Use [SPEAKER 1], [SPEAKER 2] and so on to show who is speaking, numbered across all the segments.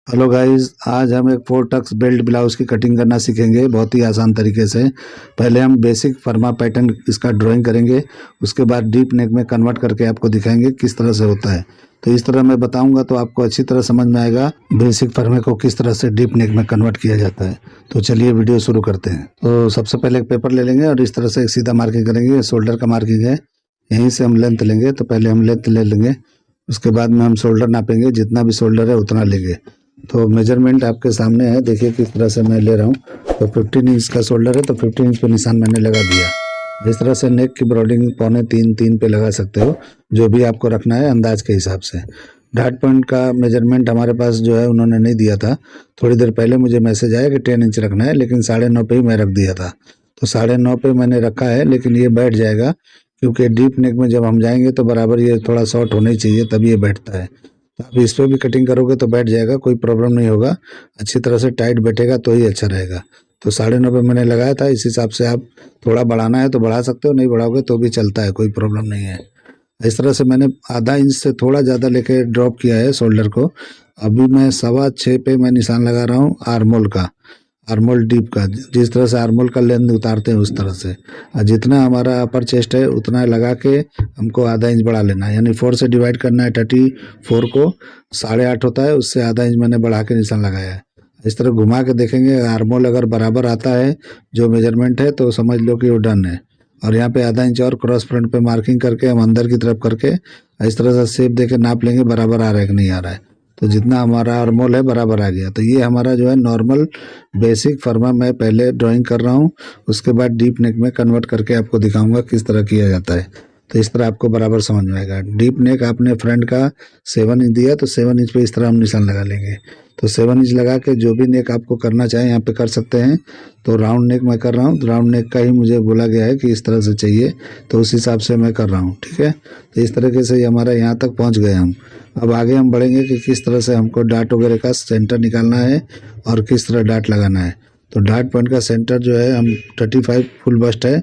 [SPEAKER 1] Hello guys, आज हम एक फोर टक्स बेल्ट ब्लाउज की कटिंग करना सीखेंगे बहुत ही आसान तरीके से। पहले हम बेसिक फर्मा पैटर्न इसका ड्राइंग करेंगे, उसके बाद डीप नेक में कन्वर्ट करके आपको दिखाएंगे किस तरह से होता है। तो इस तरह मैं बताऊंगा तो आपको अच्छी तरह समझ में आएगा बेसिक फर्मे को किस तरह से डीप नेक में कन्वर्ट किया जाता है। तो चलिए वीडियो शुरू करते हैं। तो सबसे पहले एक पेपर ले लेंगे और इस तरह से एक सीधा मार्किंग करेंगे। शोल्डर का मार्किंग है, यहीं से हम लेंथ लेंगे। तो पहले हम लेंथ ले लेंगे, उसके बाद में हम शोल्डर नापेंगे, जितना भी शोल्डर है उतना लेंगे। तो मेजरमेंट आपके सामने है, देखिए किस तरह से मैं ले रहा हूँ। तो 15 इंच का शोल्डर है, तो 15 इंच पे निशान मैंने लगा दिया। इस तरह से नेक की ब्रॉडिंग 2.25-3 पे लगा सकते हो, जो भी आपको रखना है अंदाज के हिसाब से। डार्ट पॉइंट का मेजरमेंट हमारे पास जो है उन्होंने नहीं दिया था। थोड़ी देर पहले मुझे मैसेज आया कि 10 इंच रखना है, लेकिन 9.5 पे ही मैं रख दिया था। तो 9.5 पे मैंने रखा है, लेकिन ये बैठ जाएगा क्योंकि डीप नेक में जब हम जाएंगे तो बराबर ये थोड़ा शॉर्ट होना ही चाहिए, तभी ये बैठता है। तो आप इस पर भी कटिंग करोगे तो बैठ जाएगा, कोई प्रॉब्लम नहीं होगा। अच्छी तरह से टाइट बैठेगा तो ही अच्छा रहेगा। तो 9.5 पे मैंने लगाया था, इस हिसाब से आप थोड़ा बढ़ाना है तो बढ़ा सकते हो, नहीं बढ़ाओगे तो भी चलता है, कोई प्रॉब्लम नहीं है। इस तरह से मैंने आधा इंच से थोड़ा ज़्यादा लेके ड्रॉप किया है शोल्डर को। अभी मैं 6.25 पे मैं निशान लगा रहा हूँ आर्मोल का, आर्मोल डीप का। जिस तरह से आर्मोल का लेंथ उतारते हैं उस तरह से, और जितना हमारा अपर चेस्ट है उतना लगा के हमको आधा इंच बढ़ा लेना है, यानी 4 से डिवाइड करना है। 34 को 8.5 होता है, उससे आधा इंच मैंने बढ़ा के निशान लगाया है। इस तरह घुमा के देखेंगे, आर्मोल अगर बराबर आता है जो मेजरमेंट है तो समझ लो कि वो डन है। और यहाँ पे आधा इंच और क्रॉस फ्रंट पे मार्किंग करके हम अंदर की तरफ करके इस तरह से शेप देके नाप लेंगे बराबर आ रहा है कि नहीं आ रहा है। तो जितना हमारा आर्मोल है बराबर आ गया। तो ये हमारा जो है नॉर्मल बेसिक फर्मा मैं पहले ड्राइंग कर रहा हूँ, उसके बाद डीप नेक में कन्वर्ट करके आपको दिखाऊंगा किस तरह किया जाता है। तो इस तरह आपको बराबर समझ में आएगा। डीप नेक आपने फ्रंट का 7 इंच दिया, तो 7 इंच पे इस तरह हम निशान लगा लेंगे। तो 7 इंच लगा के जो भी नेक आपको करना चाहे यहाँ पे कर सकते हैं। तो राउंड नेक मैं कर रहा हूँ, राउंड नेक का ही मुझे बोला गया है कि इस तरह से चाहिए, तो उस हिसाब से मैं कर रहा हूँ। ठीक है, तो इस तरीके से हमारा यहाँ तक पहुँच गए हम। अब आगे हम बढ़ेंगे कि किस तरह से हमको डार्ट वगैरह का सेंटर निकालना है और किस तरह डार्ट लगाना है। तो डार्ट पॉइंट का सेंटर जो है हम 35 फुल बस्ट है,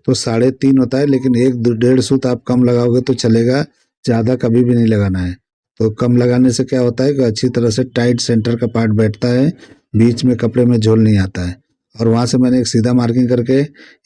[SPEAKER 1] तो 3.5 होता है, लेकिन 1-1.5 सूत आप कम लगाओगे तो चलेगा, ज़्यादा कभी भी नहीं लगाना है। तो कम लगाने से क्या होता है कि अच्छी तरह से टाइट सेंटर का पार्ट बैठता है, बीच में कपड़े में झोल नहीं आता है। और वहाँ से मैंने एक सीधा मार्किंग करके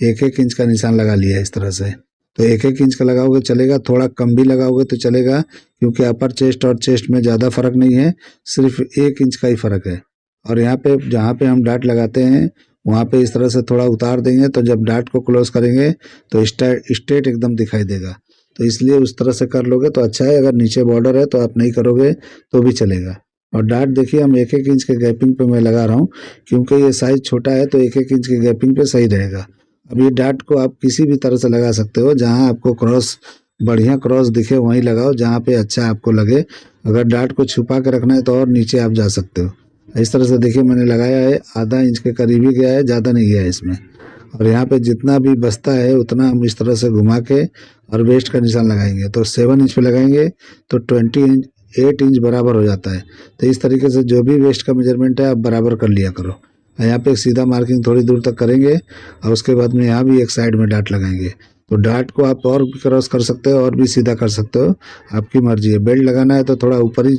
[SPEAKER 1] 1-1 इंच का निशान लगा लिया है इस तरह से। तो 1-1 इंच का लगाओगे चलेगा, थोड़ा कम भी लगाओगे तो चलेगा, क्योंकि अपर चेस्ट और चेस्ट में ज़्यादा फर्क नहीं है, सिर्फ 1 इंच का ही फर्क है। और यहाँ पे जहाँ पे हम डार्ट लगाते हैं वहाँ पे इस तरह से थोड़ा उतार देंगे, तो जब डार्ट को क्लोज करेंगे तो स्ट्रेट एकदम दिखाई देगा। तो इसलिए उस तरह से कर लोगे तो अच्छा है। अगर नीचे बॉर्डर है तो आप नहीं करोगे तो भी चलेगा। और डार्ट देखिए हम 1-1 इंच के गैपिंग पे मैं लगा रहा हूँ, क्योंकि ये साइज छोटा है तो 1-1 इंच के गैपिंग पे सही रहेगा। अब ये डार्ट को आप किसी भी तरह से लगा सकते हो, जहाँ आपको क्रॉस बढ़िया क्रॉस दिखे वहीं लगाओ, जहाँ पे अच्छा आपको लगे। अगर डार्ट को छुपा के रखना है तो और नीचे आप जा सकते हो। इस तरह से देखिए मैंने लगाया है, आधा इंच के करीब ही गया है, ज़्यादा नहीं गया है इसमें। और यहाँ पे जितना भी बचता है उतना हम इस तरह से घुमा के और वेस्ट का निशान लगाएंगे। तो 7 इंच पे लगाएंगे तो 28 इंच बराबर हो जाता है। तो इस तरीके से जो भी वेस्ट का मेजरमेंट है आप बराबर कर लिया करो। यहाँ पे एक सीधा मार्किंग थोड़ी दूर तक करेंगे और उसके बाद में यहाँ भी एक साइड में डार्ट लगाएंगे। तो डार्ट को आप और भी क्रॉस कर सकते हो और भी सीधा कर सकते हो, आपकी मर्जी है। बेल्ट लगाना है तो थोड़ा ऊपर ही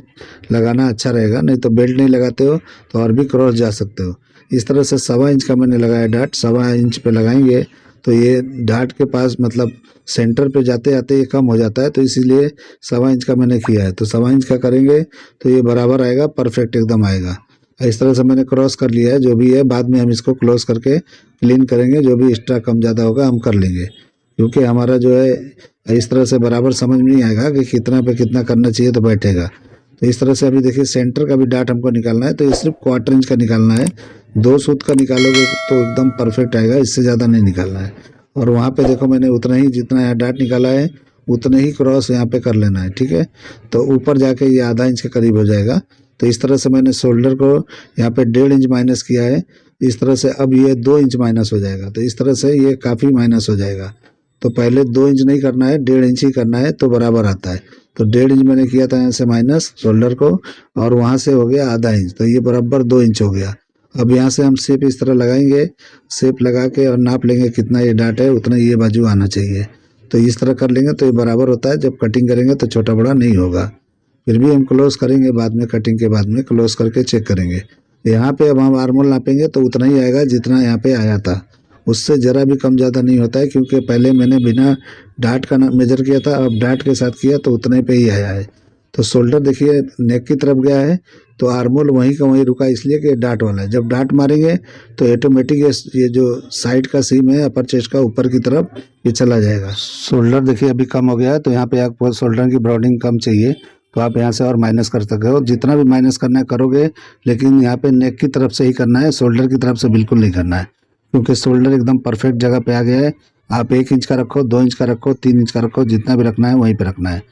[SPEAKER 1] लगाना अच्छा रहेगा, नहीं तो बेल्ट नहीं लगाते हो तो और भी क्रॉस जा सकते हो। इस तरह से 1.25 इंच का मैंने लगाया डार्ट, 1.25 इंच पे लगाएंगे तो ये डार्ट के पास मतलब सेंटर पे जाते जाते ये कम हो जाता है, तो इसीलिए 1.25 इंच का मैंने किया है। तो 1.25 इंच का करेंगे तो ये बराबर आएगा, परफेक्ट एकदम आएगा। इस तरह से मैंने क्रॉस कर लिया है, जो भी है बाद में हम इसको क्लोज करके क्लीन करेंगे, जो भी एक्स्ट्रा कम ज़्यादा होगा हम कर लेंगे, क्योंकि हमारा जो है इस तरह से बराबर समझ में नहीं आएगा कि कितना पे कितना करना चाहिए तो बैठेगा। तो इस तरह से अभी देखिए सेंटर का भी डार्ट हमको निकालना है, तो ये सिर्फ 1/4 इंच का निकालना है। 2 सूत का निकालोगे तो एकदम परफेक्ट आएगा, इससे ज़्यादा नहीं निकालना है। और वहाँ पे देखो मैंने उतना ही जितना यहाँ डार्ट निकाला है उतने ही क्रॉस यहाँ पे कर लेना है। ठीक है, तो ऊपर जाके ये आधा इंच के करीब हो जाएगा। तो इस तरह से मैंने शोल्डर को यहाँ पे 1.5 इंच माइनस किया है। इस तरह से अब ये 2 इंच माइनस हो जाएगा, तो इस तरह से ये काफ़ी माइनस हो जाएगा। तो पहले 2 इंच नहीं करना है, 1.5 इंच ही करना है तो बराबर आता है। तो 1.5 इंच मैंने किया था यहाँ से माइनस शोल्डर को, और वहाँ से हो गया आधा इंच, तो ये बराबर 2 इंच हो गया। अब यहाँ से हम शेप इस तरह लगाएंगे, शेप लगा के और नाप लेंगे कितना ये डार्ट है उतना ये बाजू आना चाहिए। तो इस तरह कर लेंगे तो ये बराबर होता है, जब कटिंग करेंगे तो छोटा बड़ा नहीं होगा। फिर भी हम क्लोज करेंगे बाद में, कटिंग के बाद में क्लोज करके चेक करेंगे। यहाँ पे अब हम आर्मोल नापेंगे तो उतना ही आएगा जितना यहाँ पे आया था, उससे ज़रा भी कम ज़्यादा नहीं होता है, क्योंकि पहले मैंने बिना डाट का मेजर किया था, अब डाट के साथ किया तो उतने पे ही आया है। तो शोल्डर देखिए नेक की तरफ गया है, तो आर्मोल वहीं का वहीं रुका, इसलिए कि डाट वाला है। जब डाट मारेंगे तो ऑटोमेटिक ये जो साइड का सीम है अपर चेस्ट का ऊपर की तरफ ये चला जाएगा। शोल्डर देखिए अभी कम हो गया है, तो यहाँ पे आपको शोल्डर की ब्रॉडिंग कम चाहिए तो आप यहाँ से और माइनस कर सकते हो। जितना भी माइनस करना है करोगे, लेकिन यहाँ पे नेक की तरफ से ही करना है, शोल्डर की तरफ से बिल्कुल नहीं करना है, क्योंकि शोल्डर एकदम परफेक्ट जगह पे आ गया है। आप 1 इंच का रखो, 2 इंच का रखो, 3 इंच का रखो, जितना भी रखना है वहीं पे रखना है।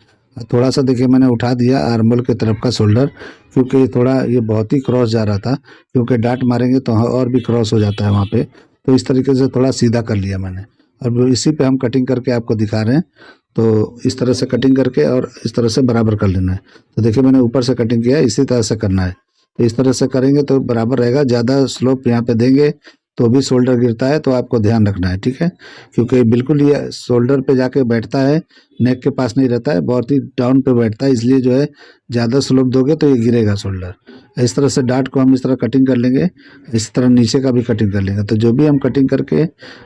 [SPEAKER 1] थोड़ा सा देखिए मैंने उठा दिया आर्मोल की तरफ का शोल्डर, क्योंकि थोड़ा ये बहुत ही क्रॉस जा रहा था, क्योंकि डाट मारेंगे तो और भी क्रॉस हो जाता है वहाँ पे, तो इस तरीके से थोड़ा सीधा कर लिया मैंने। अब इसी पे हम कटिंग करके आपको दिखा रहे हैं, तो इस तरह से कटिंग करके और इस तरह से बराबर कर लेना है। तो देखिए मैंने ऊपर से कटिंग किया है, इसी तरह से करना है। तो इस तरह से करेंगे तो बराबर रहेगा। ज़्यादा स्लोप यहाँ पे देंगे तो भी शोल्डर गिरता है, तो आपको ध्यान रखना है, ठीक है, क्योंकि बिल्कुल ये शोल्डर पे जाके बैठता है, नेक के पास नहीं रहता है, बहुत ही डाउन पे बैठता है, इसलिए जो है ज़्यादा स्लोप दोगे तो ये गिरेगा शोल्डर। इस तरह से डाट को हम इस तरह कटिंग कर लेंगे, इस तरह नीचे का भी कटिंग कर लेंगे। तो जो भी हम कटिंग करके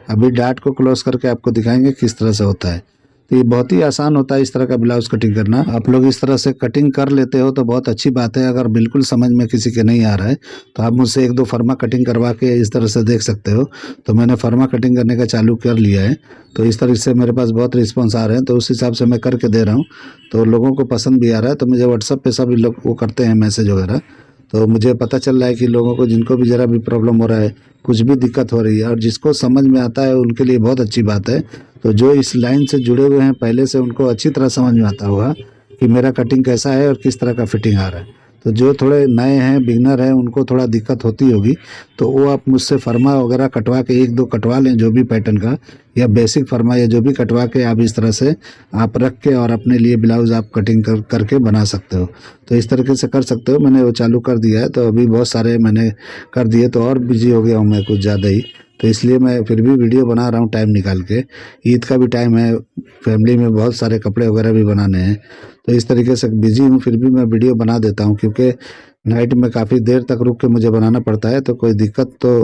[SPEAKER 1] अभी डाट को क्लोज करके आपको दिखाएंगे किस तरह से होता है। तो ये बहुत ही आसान होता है इस तरह का ब्लाउज कटिंग करना। आप लोग इस तरह से कटिंग कर लेते हो तो बहुत अच्छी बात है। अगर बिल्कुल समझ में किसी के नहीं आ रहा है तो आप मुझसे 1-2 फर्मा कटिंग करवा के इस तरह से देख सकते हो। तो मैंने फर्मा कटिंग करने का चालू कर लिया है, तो इस तरह से मेरे पास बहुत रिस्पॉन्स आ रहे हैं, तो उस हिसाब से मैं करके दे रहा हूँ, तो लोगों को पसंद भी आ रहा है। तो मुझे व्हाट्सअप पे सभी लोग वो करते हैं मैसेज वगैरह, तो मुझे पता चल रहा है कि लोगों को जिनको भी ज़रा भी प्रॉब्लम हो रहा है, कुछ भी दिक्कत हो रही है, और जिसको समझ में आता है उनके लिए बहुत अच्छी बात है। तो जो इस लाइन से जुड़े हुए हैं पहले से, उनको अच्छी तरह समझ में आता होगा कि मेरा कटिंग कैसा है और किस तरह का फिटिंग आ रहा है। तो जो थोड़े नए हैं, बिगनर हैं, उनको थोड़ा दिक्कत होती होगी, तो वो आप मुझसे फर्मा वगैरह कटवा के 1-2 कटवा लें, जो भी पैटर्न का, या बेसिक फर्मा या जो भी कटवा के आप इस तरह से आप रख के और अपने लिए ब्लाउज आप कटिंग करके बना सकते हो। तो इस तरीके से कर सकते हो। मैंने वो चालू कर दिया है, तो अभी बहुत सारे मैंने कर दिए, तो और बिजी हो गया हूँ मैं कुछ ज़्यादा ही, तो इसलिए मैं फिर भी वीडियो बना रहा हूँ टाइम निकाल के। ईद का भी टाइम है, फैमिली में बहुत सारे कपड़े वगैरह भी बनाने हैं, तो इस तरीके से बिजी हूँ, फिर भी मैं वीडियो बना देता हूँ, क्योंकि नाइट में काफ़ी देर तक रुक के मुझे बनाना पड़ता है। तो कोई दिक्कत तो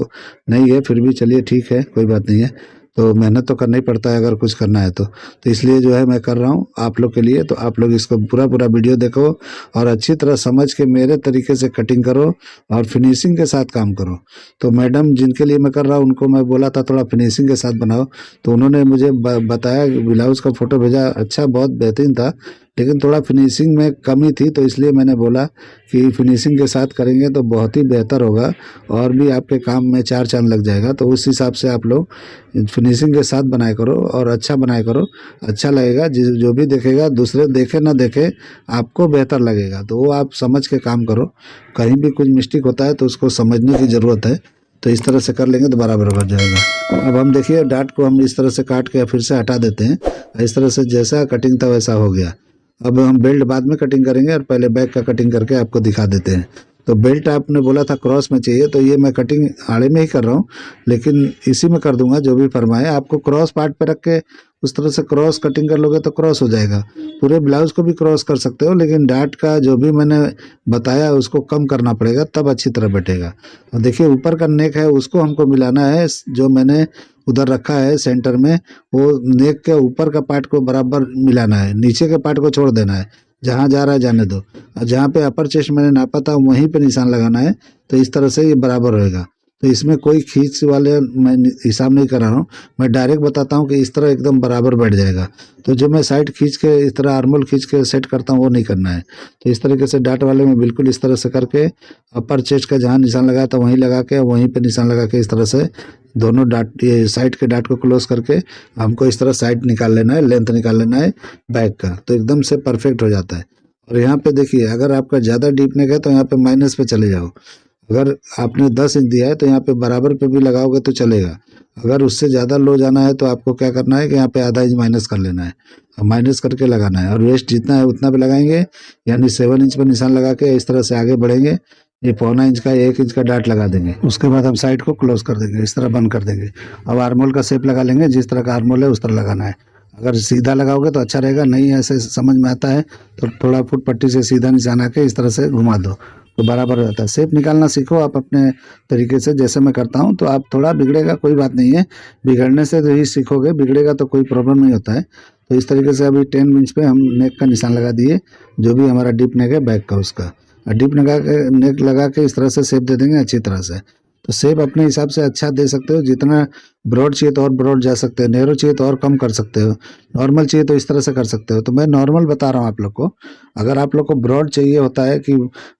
[SPEAKER 1] नहीं है, फिर भी चलिए ठीक है, कोई बात नहीं है। तो मेहनत तो करना ही पड़ता है अगर कुछ करना है तो इसलिए जो है मैं कर रहा हूँ आप लोग के लिए। तो आप लोग इसको पूरा वीडियो देखो और अच्छी तरह समझ के मेरे तरीके से कटिंग करो और फिनिशिंग के साथ काम करो। तो मैडम जिनके लिए मैं कर रहा हूँ उनको मैं बोला था थोड़ा फिनिशिंग के साथ बनाओ, तो उन्होंने मुझे बताया, ब्लाउज़ का फ़ोटो भेजा, अच्छा बहुत बेहतरीन था, लेकिन थोड़ा फिनिशिंग में कमी थी, तो इसलिए मैंने बोला कि फिनिशिंग के साथ करेंगे तो बहुत ही बेहतर होगा और भी आपके काम में 4 चांद लग जाएगा। तो उस हिसाब से आप लोग फिनिशिंग के साथ बनाया करो और अच्छा बनाया करो, अच्छा लगेगा। जो भी देखेगा, दूसरे देखे ना देखे, आपको बेहतर लगेगा। तो वो आप समझ के काम करो, कहीं भी कुछ मिस्टेक होता है तो उसको समझने की ज़रूरत है। तो इस तरह से कर लेंगे तो बराबर हो जाएगा। अब हम देखिए डाट को हम इस तरह से काट के फिर से हटा देते हैं। इस तरह से जैसा कटिंग था वैसा हो गया। अब हम बेल्ट बाद में कटिंग करेंगे और पहले बैक का कटिंग करके आपको दिखा देते हैं। तो बेल्ट आपने बोला था क्रॉस में चाहिए, तो ये मैं कटिंग आड़े में ही कर रहा हूँ, लेकिन इसी में कर दूंगा जो भी फरमाए। आपको क्रॉस पार्ट पे रख के उस तरह से क्रॉस कटिंग कर लोगे तो क्रॉस हो जाएगा। पूरे ब्लाउज को भी क्रॉस कर सकते हो, लेकिन डाट का जो भी मैंने बताया उसको कम करना पड़ेगा, तब अच्छी तरह बैठेगा। और देखिए ऊपर का नेक है उसको हमको मिलाना है, जो मैंने उधर रखा है सेंटर में, वो नेक के ऊपर का पार्ट को बराबर मिलाना है, नीचे के पार्ट को छोड़ देना है। जहाँ जा रहा है जाने दो, और जहाँ पे अपर चेस्ट मैंने नापा था वहीं पे निशान लगाना है। तो इस तरह से ये बराबर होएगा। तो इसमें कोई खींच वाले मैं हिसाब नहीं कर रहा हूँ, मैं डायरेक्ट बताता हूँ कि इस तरह एकदम बराबर बैठ जाएगा। तो जो मैं साइड खींच के इस तरह आर्मोल खींच के सेट करता हूँ वो नहीं करना है। तो इस तरीके से डाट वाले में बिल्कुल इस तरह से करके अपर चेस्ट का जहाँ निशान लगाया था वहीं लगा के, वहीं पर निशान लगा के, इस तरह से दोनों डाट, ये साइड के डाट को क्लोज करके हमको इस तरह साइड निकाल लेना है, लेंथ निकाल लेना है बैक का, तो एकदम से परफेक्ट हो जाता है। और यहाँ पे देखिए अगर आपका ज़्यादा डीप नेक है तो यहाँ पे माइनस पे चले जाओ। अगर आपने 10 इंच दिया है तो यहाँ पे बराबर पे भी लगाओगे तो चलेगा। अगर उससे ज़्यादा लो जाना है तो आपको क्या करना है कि यहाँ पे आधा इंच माइनस कर लेना है, माइनस करके लगाना है, और वेस्ट जितना है उतना पे लगाएंगे, यानी 7 इंच पर निशान लगा के इस तरह से आगे बढ़ेंगे। ये 1.25 इंच का 1 इंच का डाट लगा देंगे। उसके बाद हम साइड को क्लोज कर देंगे, इस तरह बंद कर देंगे। अब आर्मोल का शेप लगा लेंगे, जिस तरह का आर्मोल है उस तरह लगाना है। अगर सीधा लगाओगे तो अच्छा रहेगा, नहीं ऐसे समझ में आता है तो थोड़ा फुट पट्टी से सीधा निशान आके इस तरह से घुमा दो तो बराबर हो जाता है। शेप निकालना सीखो आप अपने तरीके से, जैसे मैं करता हूँ। तो आप थोड़ा बिगड़ेगा कोई बात नहीं है, बिगड़ने से तो ही सीखोगे, बिगड़ेगा तो कोई प्रॉब्लम नहीं होता है। तो इस तरीके से अभी 10 इंच पे हम नेक का निशान लगा दिए, जो भी हमारा डीप नेक है बैक का उसका। डीप नेक लगा के इस तरह से शेप दे देंगे अच्छी तरह से। तो शेप अपने हिसाब से अच्छा दे सकते हो, जितना ब्रॉड चाहिए तो और ब्रॉड जा सकते हो, नैरो चाहिए तो और कम कर सकते हो, नॉर्मल चाहिए तो इस तरह से कर सकते हो। तो मैं नॉर्मल बता रहा हूँ आप लोग को। अगर आप लोग को ब्रॉड चाहिए होता है कि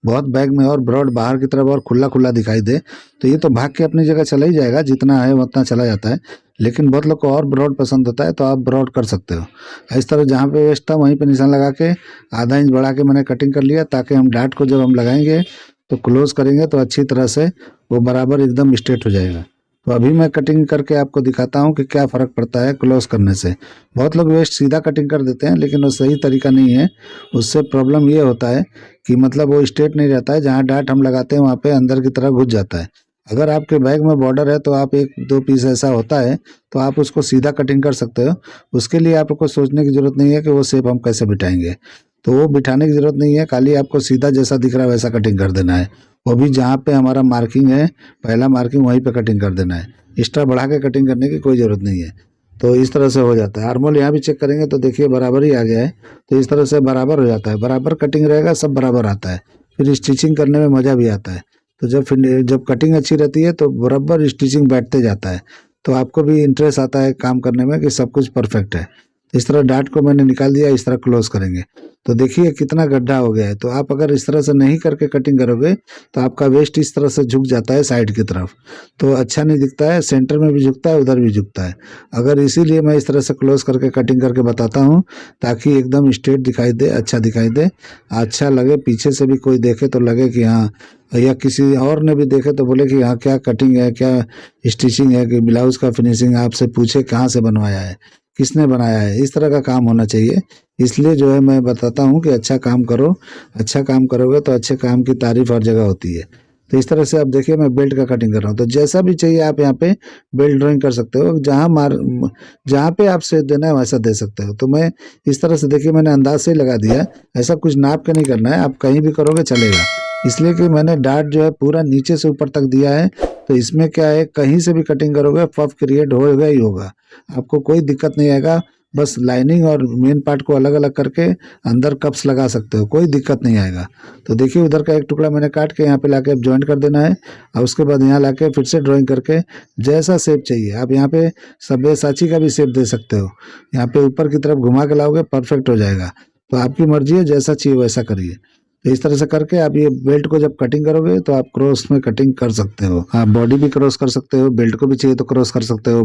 [SPEAKER 1] बहुत बैग में और ब्रॉड बाहर की तरफ और खुला खुला दिखाई दे, तो ये तो भाग के अपनी जगह चला ही जाएगा, जितना है उतना चला जाता है। लेकिन बहुत लोग को और ब्रॉड पसंद होता है, तो आप ब्रॉड कर सकते हो। इस तरह जहाँ पे वेस्ट था वहीं पे निशान लगा के आधा इंच बढ़ा के मैंने कटिंग कर लिया, ताकि हम डार्ट को जब हम लगाएंगे तो क्लोज करेंगे तो अच्छी तरह से वो बराबर एकदम स्ट्रेट हो जाएगा। तो अभी मैं कटिंग करके आपको दिखाता हूँ कि क्या फ़र्क पड़ता है क्लोज करने से। बहुत लोग वेस्ट सीधा कटिंग कर देते हैं, लेकिन वो सही तरीका नहीं है। उससे प्रॉब्लम ये होता है कि मतलब वो स्ट्रेट नहीं रहता है, जहाँ डार्ट हम लगाते हैं वहाँ पे अंदर की तरफ घुस जाता है। अगर आपके बैग में बॉर्डर है तो आप 1-2 पीस ऐसा होता है तो आप उसको सीधा कटिंग कर सकते हो। उसके लिए आपको सोचने की ज़रूरत नहीं है कि वो शेप हम कैसे बिठाएंगे। तो वो बिठाने की ज़रूरत नहीं है, खाली आपको सीधा जैसा दिख रहा है वैसा कटिंग कर देना है। वो भी जहाँ पे हमारा मार्किंग है, पहला मार्किंग वहीं पे कटिंग कर देना है। एक्स्ट्रा बढ़ा के कटिंग करने की कोई ज़रूरत नहीं है। तो इस तरह से हो जाता है। आर्मोल यहाँ भी चेक करेंगे तो देखिए बराबर ही आ गया है। तो इस तरह से बराबर हो जाता है, बराबर कटिंग रहेगा, सब बराबर आता है। फिर स्टिचिंग करने में मज़ा भी आता है। तो जब कटिंग अच्छी रहती है तो बराबर स्टिचिंग बैठते जाता है। तो आपको भी इंटरेस्ट आता है काम करने में कि सब कुछ परफेक्ट है। इस तरह डार्ट को मैंने निकाल दिया, इस तरह क्लोज करेंगे तो देखिए कितना गड्ढा हो गया है। तो आप अगर इस तरह से नहीं करके कटिंग करोगे तो आपका वेस्ट इस तरह से झुक जाता है साइड की तरफ, तो अच्छा नहीं दिखता है। सेंटर में भी झुकता है, उधर भी झुकता है। अगर इसीलिए मैं इस तरह से क्लोज करके कटिंग करके बताता हूँ, ताकि एकदम स्ट्रेट दिखाई दे, अच्छा दिखाई दे, अच्छा लगे। पीछे से भी कोई देखे तो लगे कि हाँ, या किसी और ने भी देखे तो बोले कि हाँ क्या कटिंग है, क्या स्टिचिंग है, कि ब्लाउज का फिनिशिंग आपसे पूछे कहाँ से बनवाया है, किसने बनाया है। इस तरह का काम होना चाहिए। इसलिए जो है मैं बताता हूँ कि अच्छा काम करो, अच्छा काम करोगे तो अच्छे काम की तारीफ हर जगह होती है। तो इस तरह से आप देखिए मैं बेल्ट का कटिंग कर रहा हूँ। तो जैसा भी चाहिए आप यहाँ पे बेल्ट ड्राइंग कर सकते हो, जहाँ पे आप शेप देना है वैसा दे सकते हो। तो मैं इस तरह से देखिए मैंने अंदाज से ही लगा दिया, ऐसा कुछ नाप के नहीं करना है, आप कहीं भी करोगे चलेगा। इसलिए कि मैंने डार्ट जो है पूरा नीचे से ऊपर तक दिया है। तो इसमें क्या है, कहीं से भी कटिंग करोगे पफ क्रिएट होगा ही होगा, आपको कोई दिक्कत नहीं आएगा। बस लाइनिंग और मेन पार्ट को अलग अलग करके अंदर कप्स लगा सकते हो, कोई दिक्कत नहीं आएगा। तो देखिए उधर का एक टुकड़ा मैंने काट के यहाँ पे लाके अब ज्वाइंट कर देना है, और उसके बाद यहाँ लाके फिर से ड्राइंग करके जैसा शेप चाहिए आप यहाँ पे सब्यसाची का भी शेप दे सकते हो। यहाँ पे ऊपर की तरफ घुमा के लाओगे परफेक्ट हो जाएगा। तो आपकी मर्जी है, जैसा चाहिए वैसा करिए। तो इस तरह से करके आप ये बेल्ट को जब कटिंग करोगे तो आप क्रॉस में कटिंग कर सकते हो। आप बॉडी भी क्रॉस कर सकते हो, बेल्ट को भी चाहिए तो क्रॉस कर सकते हो।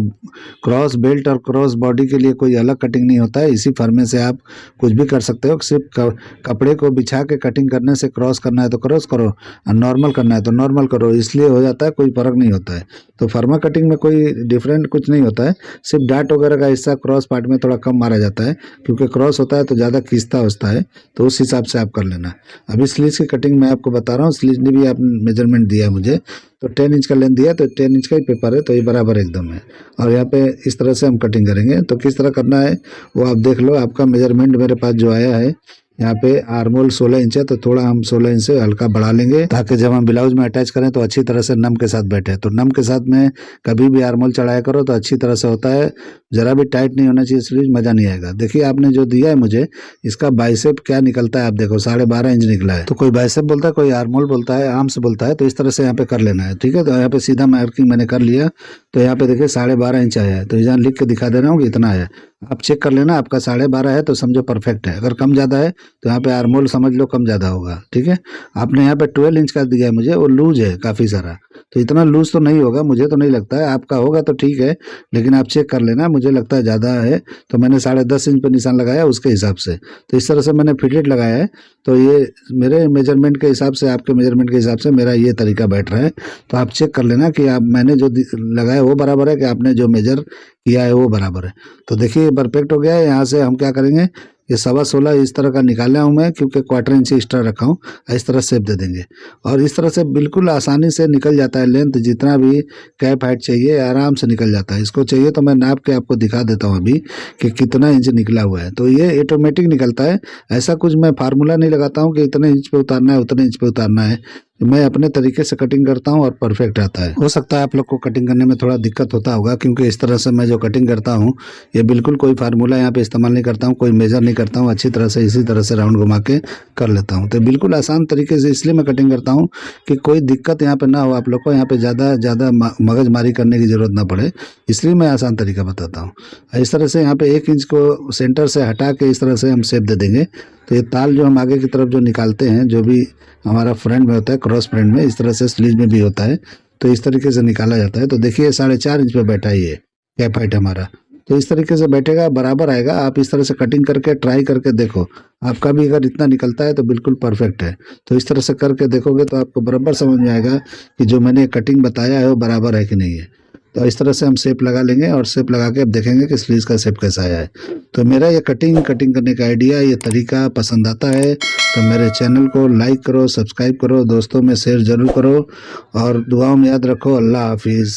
[SPEAKER 1] क्रॉस बेल्ट और क्रॉस बॉडी के लिए कोई अलग कटिंग नहीं होता है, इसी फर्मे से आप कुछ भी कर सकते हो। सिर्फ कपड़े को बिछा के कटिंग करने से क्रॉस करना है तो क्रॉस करो, और नॉर्मल करना है तो नॉर्मल करो, इसलिए हो जाता है, कोई फर्क नहीं होता है। तो फर्मा कटिंग में कोई डिफरेंट कुछ नहीं होता है। सिर्फ डार्ट वगैरह का हिस्सा क्रॉस पार्ट में थोड़ा कम मारा जाता है, क्योंकि क्रॉस होता है तो ज़्यादा खींचता होता है, तो उस हिसाब से आप कर लेना। अभी स्लीव्स की कटिंग मैं आपको बता रहा हूँ। स्लीव्स ने भी आप मेजरमेंट दिया मुझे, तो 10 इंच का लेंथ दिया, तो 10 इंच का ही पेपर है, तो ये बराबर एकदम है। और यहाँ पे इस तरह से हम कटिंग करेंगे। तो किस तरह करना है वो आप देख लो। आपका मेजरमेंट मेरे पास जो आया है, यहाँ पे आर्मोल 16 इंच है, तो थोड़ा हम 16 इंच से हल्का बढ़ा लेंगे, ताकि जब हम ब्लाउज में अटैच करें तो अच्छी तरह से नम के साथ बैठे। तो नम के साथ में कभी भी आर्मोल चढ़ाया करो तो अच्छी तरह से होता है। जरा भी टाइट नहीं होना चाहिए स्लीव, मज़ा नहीं आएगा। देखिए आपने जो दिया है मुझे, इसका बाइसेप क्या निकलता है आप देखो, 12.5 इंच निकला है। तो कोई बाइसेप बोलता है, कोई आर्मोल बोलता है, आर्म्स बोलता है। तो इस तरह से यहाँ पे कर लेना है, ठीक है। तो यहाँ पे सीधा मार्किंग मैंने कर लिया, तो यहाँ पे देखिए 12.5 इंच आया है। तो यहाँ लिख के दिखा दे रहा हूँ कि इतना है, आप चेक कर लेना। आपका 12.5 है तो समझो परफेक्ट है। अगर कम ज़्यादा है तो यहाँ पे आर्मोल समझ लो कम ज़्यादा होगा, ठीक है। आपने यहाँ पे 12 इंच का दिया है मुझे, वो लूज है काफ़ी सारा, तो इतना लूज तो नहीं होगा, मुझे तो नहीं लगता है। आपका होगा तो ठीक है, लेकिन आप चेक कर लेना। मुझे लगता है ज़्यादा है, तो मैंने 10.5 इंच पर निशान लगाया उसके हिसाब से। तो इस तरह से मैंने फिटेड लगाया है। तो ये मेरे मेजरमेंट के हिसाब से, आपके मेजरमेंट के हिसाब से मेरा ये तरीका बैठ रहा है। तो आप चेक कर लेना कि आप मैंने जो लगाया वो बराबर है, कि आपने जो मेजर किया है वो बराबर है। तो देखिए परफेक्ट हो गया है। यहाँ से हम क्या करेंगे, ये 16.25 इस तरह का निकाला हूँ मैं, क्योंकि 1/4 इंच एक्स्ट्रा रखा हूँ। इस तरह शेप दे देंगे और इस तरह से बिल्कुल आसानी से निकल जाता है। लेंथ जितना भी कैप हाइट चाहिए आराम से निकल जाता है। इसको चाहिए तो मैं नाप के आपको दिखा देता हूँ अभी कि कितना इंच निकला हुआ है। तो ये ऑटोमेटिक निकलता है, ऐसा कुछ मैं फार्मूला नहीं लगाता हूँ कि इतने इंच पे उतारना है उतने इंच पे उतारना है। मैं अपने तरीके से कटिंग करता हूँ और परफेक्ट आता है। हो सकता है आप लोग को कटिंग करने में थोड़ा दिक्कत होता होगा, क्योंकि इस तरह से मैं जो कटिंग करता हूँ ये बिल्कुल कोई फार्मूला यहाँ पे इस्तेमाल नहीं करता हूँ, कोई मेजर नहीं करता हूँ, अच्छी तरह से इसी तरह से राउंड घुमा के कर लेता हूँ। तो बिल्कुल आसान तरीके से इसलिए मैं कटिंग करता हूँ कि कोई दिक्कत यहाँ पे ना हो, आप लोग को यहाँ पे ज़्यादा मगजमारी करने की ज़रूरत ना पड़े, इसलिए मैं आसान तरीका बताता हूँ। इस तरह से यहाँ पे 1 इंच को सेंटर से हटा के इस तरह से हम शेप दे देंगे। तो ये ताल जो हम आगे की तरफ जो निकालते हैं, जो भी हमारा फ्रंट में होता है, क्रॉस फ्रंट में, इस तरह से स्लीव में भी होता है, तो इस तरीके से निकाला जाता है। तो देखिए 4.5 इंच पे बैठा है ये कैप हाइट हमारा। तो इस तरीके से बैठेगा, बराबर आएगा। आप इस तरह से कटिंग करके ट्राई करके देखो, आपका भी अगर इतना निकलता है तो बिल्कुल परफेक्ट है। तो इस तरह से करके देखोगे तो आपको बराबर समझ में आएगा कि जो मैंने कटिंग बताया है वो बराबर है कि नहीं है। तो इस तरह से हम शेप लगा लेंगे और शेप लगा के अब देखेंगे कि स्लीव्स का शेप कैसा आया है। तो मेरा ये कटिंग करने का आइडिया, ये तरीका पसंद आता है तो मेरे चैनल को लाइक करो, सब्सक्राइब करो, दोस्तों में शेयर जरूर करो और दुआओं में याद रखो। अल्लाह हाफिज़।